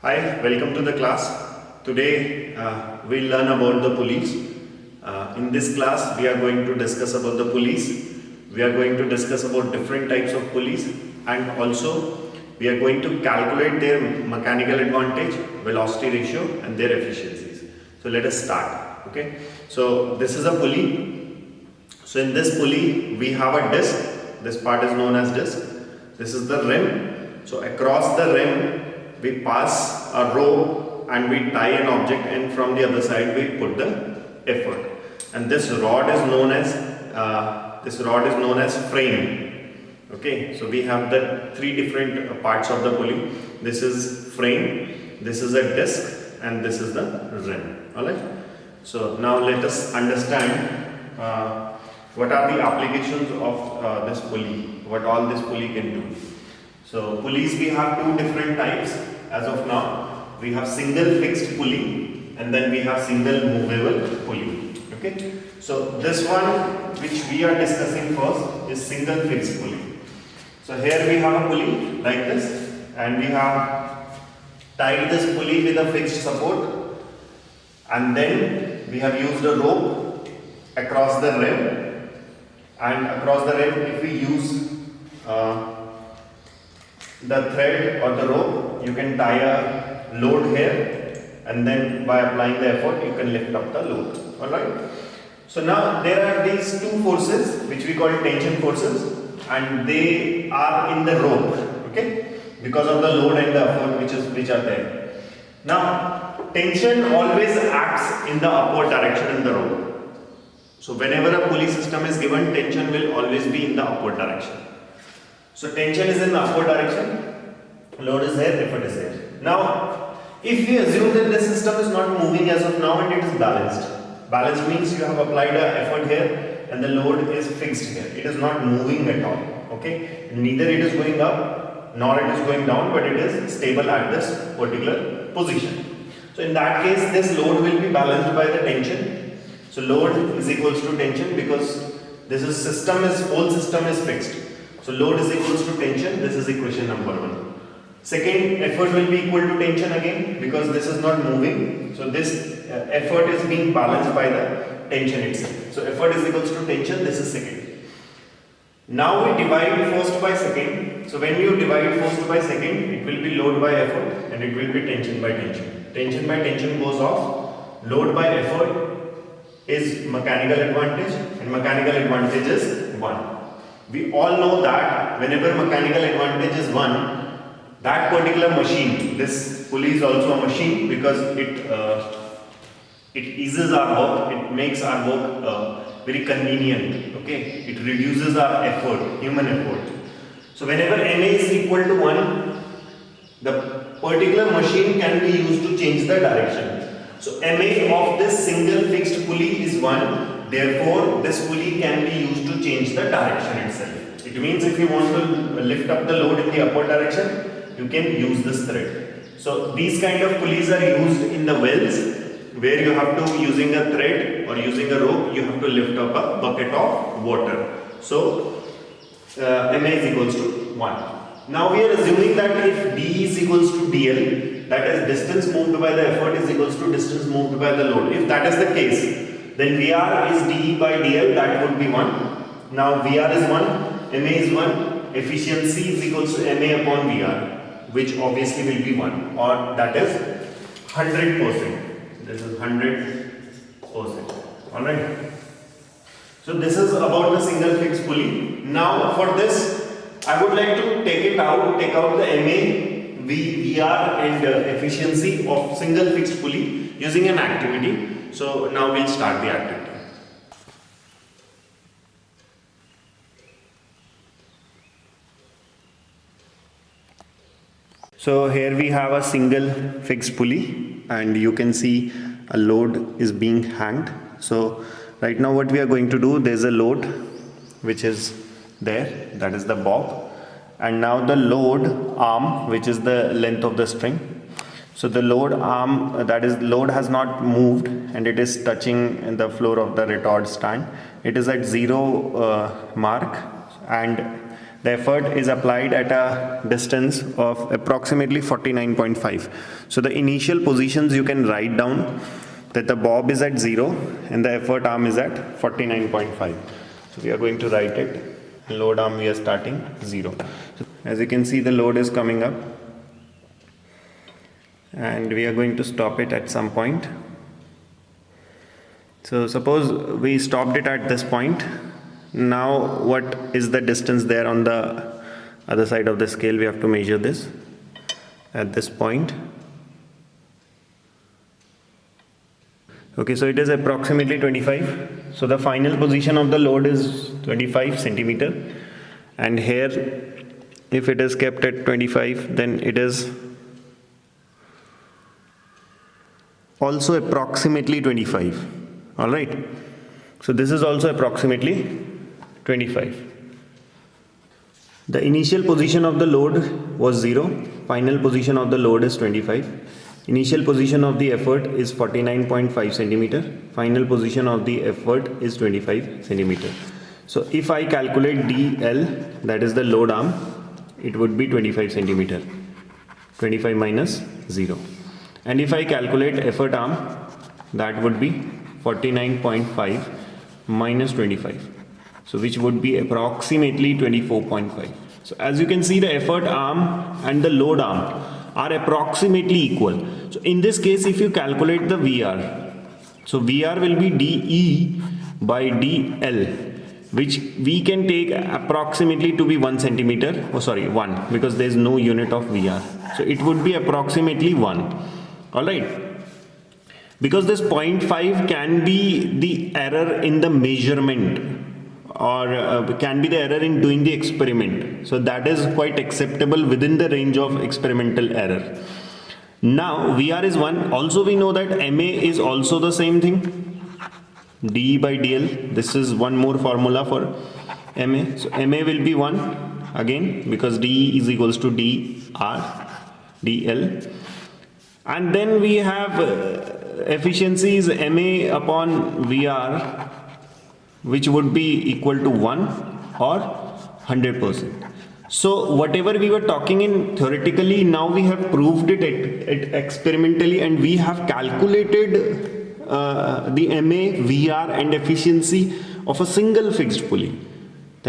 Hi, welcome to the class. Today we'll learn about the pulleys. In this class we are going to discuss about the pulleys. We are going to discuss about different types of pulleys, and also we are going to calculate their mechanical advantage, velocity ratio and their efficiencies. So let us start. Okay. So this is a pulley. So in this pulley we have a disc. This part is known as disc. This is the rim. So across the rim we pass a rope and we tie an object, and from the other side we put the effort. And this rod is known as frame. Okay, so we have the three different parts of the pulley. This is frame, this is a disc, and this is the rim. Alright. So now let us understand what are the applications of this pulley, what all this pulley can do. So pulleys, we have two different types as of now. We have single fixed pulley and then we have single movable pulley. Okay. So this one which we are discussing first is single fixed pulley. So here we have a pulley like this, and we have tied this pulley with a fixed support, and then we have used a rope across the rim, and across the rim if we use the thread or the rope, you can tie a load here, and then by applying the effort you can lift up the load. Alright. So now there are these two forces which we call tension forces, and they are in the rope, okay, because of the load and the effort which are there. Now tension always acts in the upward direction in the rope. So whenever a pulley system is given, tension will always be in the upward direction. So tension is in the upward direction, load is there, effort is there. Now, if we assume that the system is not moving as of now and it is balanced. Balanced means you have applied an effort here and the load is fixed here. It is not moving at all. Okay? Neither it is going up nor it is going down, but it is stable at this particular position. So in that case, this load will be balanced by the tension. So load is equals to tension, because this is whole system is fixed. So load is equals to tension. This is equation number 1. Second, effort will be equal to tension again, because this is not moving. So this effort is being balanced by the tension itself. So effort is equals to tension. This is second. Now we divide first by second. So when you divide first by second, it will be load by effort and it will be tension by tension. Tension by tension goes off. Load by effort is mechanical advantage, and mechanical advantage is 1. We all know that whenever mechanical advantage is 1, that particular machine, this pulley is also a machine, because it eases our work, it makes our work very convenient. Okay, it reduces our effort, human effort. So whenever MA is equal to 1, the particular machine can be used to change the direction. So MA of this single fixed pulley is 1. Therefore, this pulley can be used to change the direction itself. It means if you want to lift up the load in the upward direction, you can use this thread. So these kind of pulleys are used in the wells, where you have to, using a thread or using a rope, you have to lift up a bucket of water. So MA is equals to 1. Now we are assuming that if D is equals to DL, that is distance moved by the effort is equals to distance moved by the load. If that is the case, then VR is DE by DL, that would be 1. Now VR is 1, MA is 1, efficiency is equals to MA upon VR, which obviously will be 1, or that is 100%. This is 100%. Alright. So this is about the single fixed pulley. Now for this, I would like to take out the MA, VR and efficiency of single fixed pulley using an activity. So now we'll start the activity. So here we have a single fixed pulley, and you can see a load is being hanged. So right now what we are going to do, there is a load which is there, that is the bob, and now the load arm, which is the length of the string. So the load arm, that is load, has not moved and it is touching the floor of the retard stand. It is at 0 mark, and the effort is applied at a distance of approximately 49.5. So the initial positions you can write down that the bob is at 0 and the effort arm is at 49.5. So we are going to write it. Load arm we are starting 0. So as you can see, the load is coming up and we are going to stop it at some point. So suppose we stopped it at this point. Now what is the distance there on the other side of the scale? We have to measure this at this point. Okay, so it is approximately 25. So the final position of the load is 25 centimeter, and here if it is kept at 25, then it is also approximately 25. All right, so this is also approximately 25. The initial position of the load was 0, final position of the load is 25. Initial position of the effort is 49.5 centimeter, final position of the effort is 25 centimeter. So if I calculate DL, that is the load arm, it would be 25 centimeter, 25 minus 0. And if I calculate effort arm, that would be 49.5 minus 25. So which would be approximately 24.5. So as you can see, the effort arm and the load arm are approximately equal. So in this case, if you calculate the VR, so VR will be DE by DL, which we can take approximately to be 1 centimeter, 1, because there is no unit of VR. So it would be approximately 1. Alright. Because this 0.5 can be the error in the measurement, or can be the error in doing the experiment. So that is quite acceptable within the range of experimental error. Now VR is 1. Also we know that MA is also the same thing, DE by DL. This is one more formula for MA. So MA will be 1 again, because DE is equals to DR DL. And then we have efficiencies MA upon VR, which would be equal to 1 or 100%. So whatever we were talking in theoretically, now we have proved it experimentally, and we have calculated the MA, VR and efficiency of a single fixed pulley.